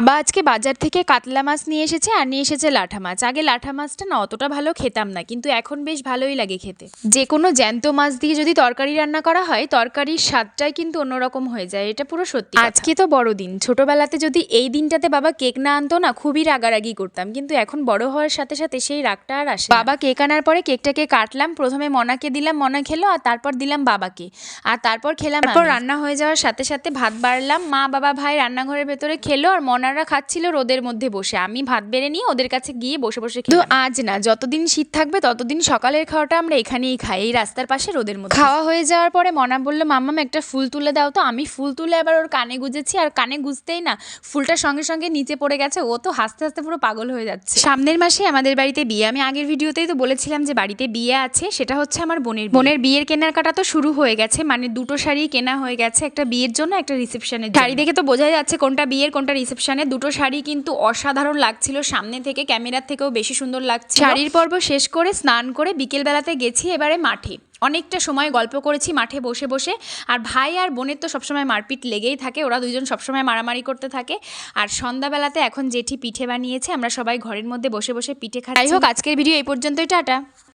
বাবা আজকে বাজার থেকে কাতলা মাছ নিয়ে এসেছে আর নিয়ে এসেছে লাঠা মাছ। আগে লাঠা মাছটা না অতটা ভালো খেতাম না, কিন্তু এখন বেশ ভালোই লাগে খেতে। যে কোনো জ্যান্ত মাছ দিয়ে যদি তরকারি রান্না করা হয়, তরকারির স্বাদটাই কিন্তু অন্যরকম হয়ে যায়, এটা পুরো সত্যি। আজকে তো বড়দিন, ছোটবেলাতে যদি এই দিনটাতে বাবা কেক না আনতো না, খুবই রাগারাগি করতাম, কিন্তু এখন বড় হওয়ার সাথে সাথে সেই রাগটা আর আসে না। বাবা কেক আনার পরে কেকটাকে কাটলাম, প্রথমে মনাকে দিলাম, মনা খেলো, আর তারপর দিলাম বাবাকে, আর তারপর খেলাম। তারপর রান্না হয়ে যাওয়ার সাথে সাথে ভাত বাড়লাম, মা বাবা ভাই রান্নাঘরের ভেতরে খেলো, আর মনারা খাচ্ছিল রোদের মধ্যে বসে। আমি ভাত বেড়ে নিয়ে ওদের কাছে গিয়ে বসে বসে খেলাম। আজ না, যতদিন শীত থাকবে ততদিন সকালের খাওয়াটা আমরা এখানেই খাই, এই রাস্তার পাশে রোদের মধ্যে। খাওয়া হয়ে যাওয়ার পরে মনা বললো, মাম্মাম একটা ফুল তুলে দাও তো। আমি ফুল তুলে আবার ওর কানে গুজেছি, আর কানে গুজতেই না ফুলটা সঙ্গে সঙ্গে নিচে পড়ে গেছে। ও তো হাসতে হাসতে পুরো পাগল হয়ে যাচ্ছে। সামনের মাসে আমাদের বাড়িতে বিয়ে। আমি আগের ভিডিওতেই তো বলেছিলাম যে বাড়িতে বিয়ে আছে, সেটা হচ্ছে আমার বোনের বিয়ের কেনাকাটা তো শুরু হয়ে গেছে, মানে দুটো শাড়ি কেনা হয়ে গেছে, একটা বিয়ের জন্য একটা রিসেপশনের। শাড়ি দেখে তো বোঝাই যাচ্ছে কোনটা বিয়ের কোনটা রিসেপশনের। দুটো শাড়ি কিন্তু অসাধারণ লাগছিল, সামনে থেকে ক্যামেরার থেকেও বেশি সুন্দর লাগছে। শাড়ির পর্ব শেষ করে স্নান করে বিকেলবেলাতে গেছি এবারে মাঠে। অনেকটা সময় গল্প করেছি মাঠে বসে বসে। আর ভাই আর বোনের তো সবসময় মারপিট লেগেই থাকে, ওরা দুজন সবসময় মারামারি করতে থাকে। আর সন্ধ্যাবেলাতে এখন জেঠি পিঠে বানিয়েছে, আমরা সবাই ঘরের মধ্যে বসে বসে পিঠে খাই। যাই হোক, আজকের ভিডিও এই পর্যন্তই, টাটা।